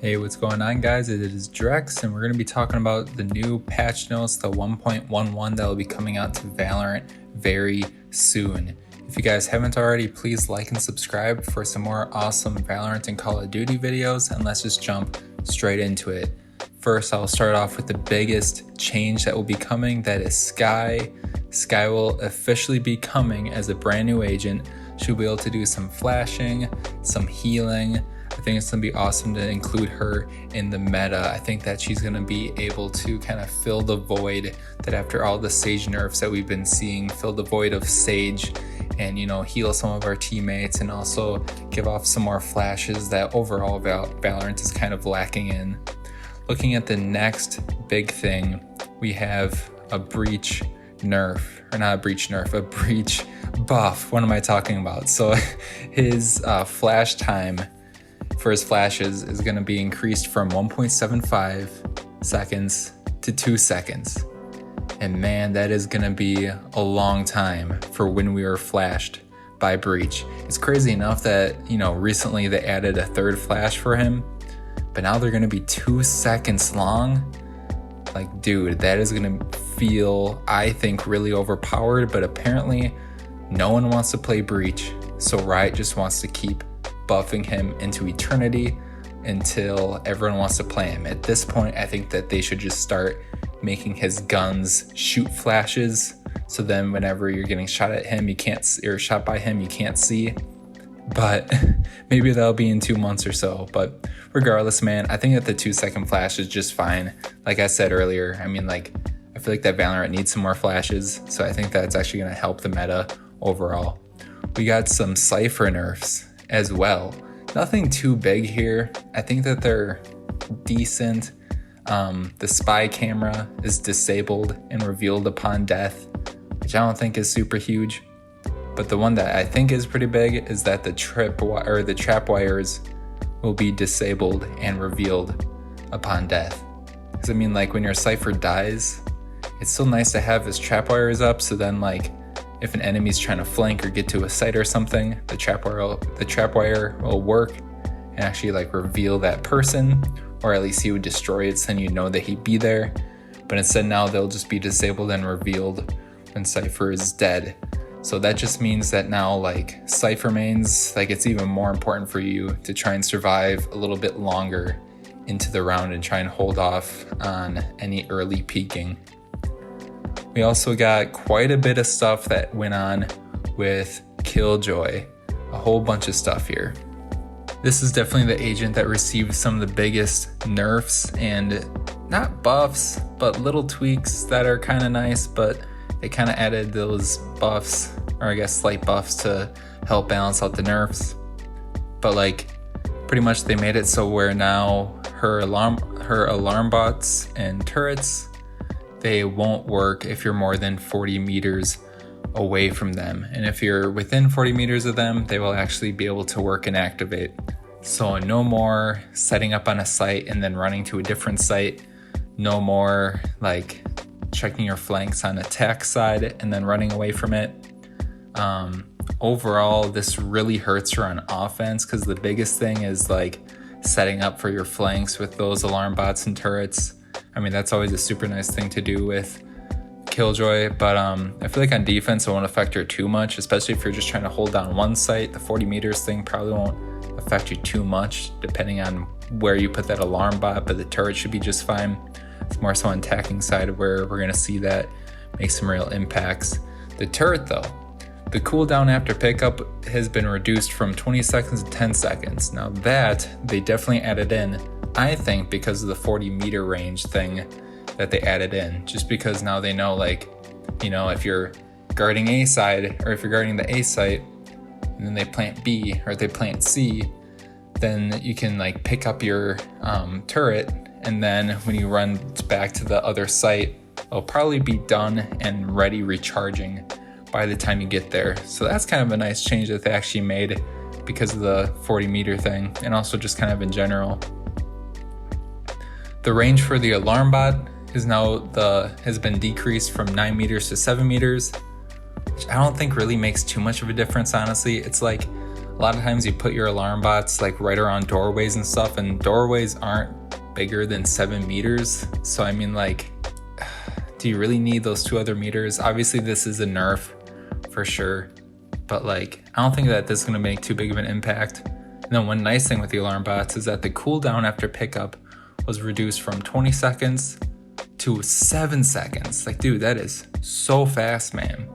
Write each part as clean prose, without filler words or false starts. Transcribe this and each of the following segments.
Hey, what's going on, guys? It is Drex, and we're going to be talking about the new patch notes, the 1.11 that will be coming out to Valorant very soon. If you guys haven't already, please like and subscribe for some more awesome Valorant and Call of Duty videos, and let's just jump straight into it. First, I'll start off with the biggest change that will be coming, that is Skye. Skye will officially be coming as a brand new agent. She'll be able to do some flashing, some healing. I think it's going to be awesome to include her in the meta. I think that she's going to be able to kind of fill the void that after all the Sage nerfs that we've been seeing, fill the void of Sage and, heal some of our teammates and also give off some more flashes that overall Valorant is kind of lacking in. Looking at the next big thing, we have a breach nerf, or not a breach nerf, a breach buff. What am I talking about? So his flash time for his flashes is going to be increased from 1.75 seconds to 2 seconds. And man, that is going to be a long time for when we were flashed by breach. It's crazy enough that, recently they added a third flash for him, but now they're going to be 2 seconds long. Like, dude, that is going to feel, I think, really overpowered, but apparently no one wants to play breach. So Riot just wants to keep buffing him into eternity until everyone wants to play him. At this point, I think that they should just start making his guns shoot flashes, so then whenever you're getting shot at him, you can't, or shot by him, you can't see. But maybe that'll be in 2 months or so. But regardless, man, I think that the 2 second flash is just fine. Like I said earlier, I feel like that Valorant needs some more flashes, so I think that's actually going to help the meta overall. We got some Cypher nerfs as well. Nothing too big here. I think that they're decent. The spy camera is disabled and revealed upon death, which I don't think is super huge. But the one that I think is pretty big is that the trap wires will be disabled and revealed upon death. Because when your Cypher dies, it's still nice to have his trap wires up, so then if an enemy's trying to flank or get to a site or something, the trap wire will work and actually reveal that person, or at least he would destroy it, so then you know that he'd be there. But instead now they'll just be disabled and revealed when Cypher is dead. So that just means that now Cypher mains, it's even more important for you to try and survive a little bit longer into the round and try and hold off on any early peeking. We also got quite a bit of stuff that went on with Killjoy, a whole bunch of stuff here. This is definitely the agent that received some of the biggest nerfs and not buffs, but little tweaks that are kind of nice, but they kind of added those buffs, or I guess slight buffs, to help balance out the nerfs. But pretty much they made it so where now her alarm bots and turrets, they won't work if you're more than 40 meters away from them. And if you're within 40 meters of them, they will actually be able to work and activate. So no more setting up on a site and then running to a different site. No more checking your flanks on attack side and then running away from it. Overall, this really hurts her on offense, because the biggest thing is setting up for your flanks with those alarm bots and turrets. That's always a super nice thing to do with Killjoy, but I feel like on defense it won't affect her too much, especially if you're just trying to hold down one site. The 40 meters thing probably won't affect you too much depending on where you put that alarm bot, but the turret should be just fine. It's more so on attacking side where we're going to see that make some real impacts. The turret though, the cooldown after pickup has been reduced from 20 seconds to 10 seconds. Now that they definitely added in, I think because of the 40 meter range thing that they added in, just because now they know if you're guarding A side, or if you're guarding the A site and then they plant B or they plant C, then you can pick up your turret, and then when you run back to the other site, it'll probably be done and ready recharging by the time you get there. So that's kind of a nice change that they actually made because of the 40 meter thing, and also just kind of in general. The range for the alarm bot has been decreased from 9 meters to 7 meters, which I don't think really makes too much of a difference, honestly. It's A lot of times you put your alarm bots like right around doorways and stuff, and doorways aren't bigger than 7 meters. So I mean, like, do you really need those 2 other meters? Obviously this is a nerf for sure, but like, I don't think that this is gonna make too big of an impact. And then one nice thing with the alarm bots is that the cooldown after pickup was reduced from 20 seconds to 7 seconds. Like, dude, that is so fast, man.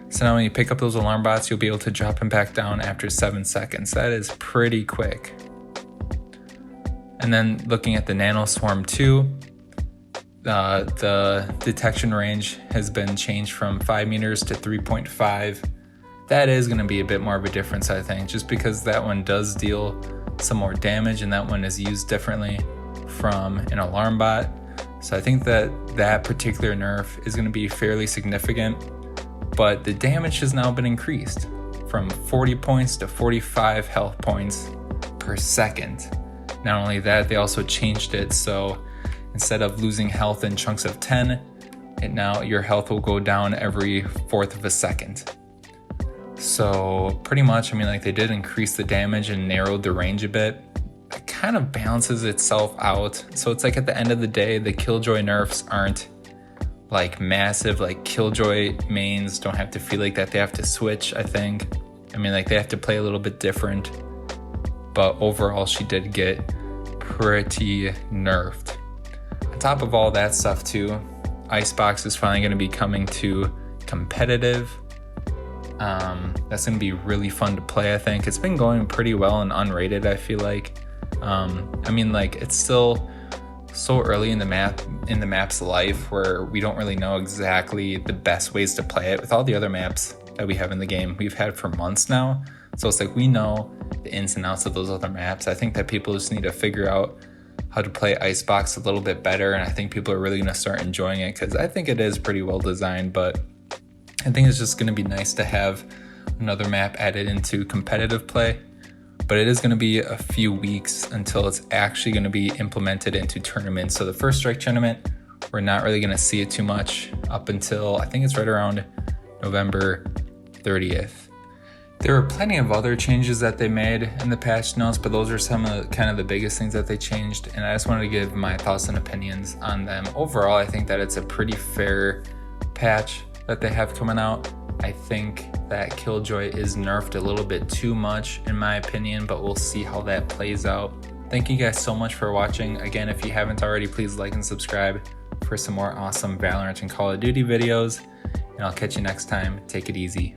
So now when you pick up those alarm bots, you'll be able to drop them back down after 7 seconds. That is pretty quick. And then looking at the Nano Swarm 2, the detection range has been changed from 5 meters to 3.5. That is going to be a bit more of a difference, I think, just because that one does deal some more damage and that one is used differently from an alarm bot. So I think that that particular nerf is going to be fairly significant, but the damage has now been increased from 40 points to 45 health points per second. Not only that, they also changed it so instead of losing health in chunks of 10, now your health will go down every 1/4 of a second. So pretty much, I mean, like, they did increase the damage and narrowed the range a bit. It kind of balances itself out. So it's like at the end of the day, the Killjoy nerfs aren't like massive. Like, Killjoy mains don't have to feel like that they have to switch, I think. I mean, like, they have to play a little bit different. But overall, she did get pretty nerfed. On top of all that stuff too, Icebox is finally going to be coming to competitive. That's going to be really fun to play, I think. It's been going pretty well and unrated, I feel like. I mean, like, it's still so early in the map's life where we don't really know exactly the best ways to play it. With all the other maps that we have in the game, we've had for months now. So it's like we know the ins and outs of those other maps. I think that people just need to figure out how to play Icebox a little bit better, and I think people are really going to start enjoying it because I think it is pretty well designed, but I think it's just going to be nice to have another map added into competitive play. But it is going to be a few weeks until it's actually going to be implemented into tournaments. So the first strike tournament, we're not really going to see it too much up until, I think it's right around November 30th. There were plenty of other changes that they made in the patch notes, but those are some of kind of the biggest things that they changed, and I just wanted to give my thoughts and opinions on them. Overall, I think that it's a pretty fair patch that they have coming out. I think that Killjoy is nerfed a little bit too much in my opinion, but we'll see how that plays out. Thank you guys so much for watching. Again, if you haven't already, please like and subscribe for some more awesome Valorant and Call of Duty videos, and I'll catch you next time. Take it easy.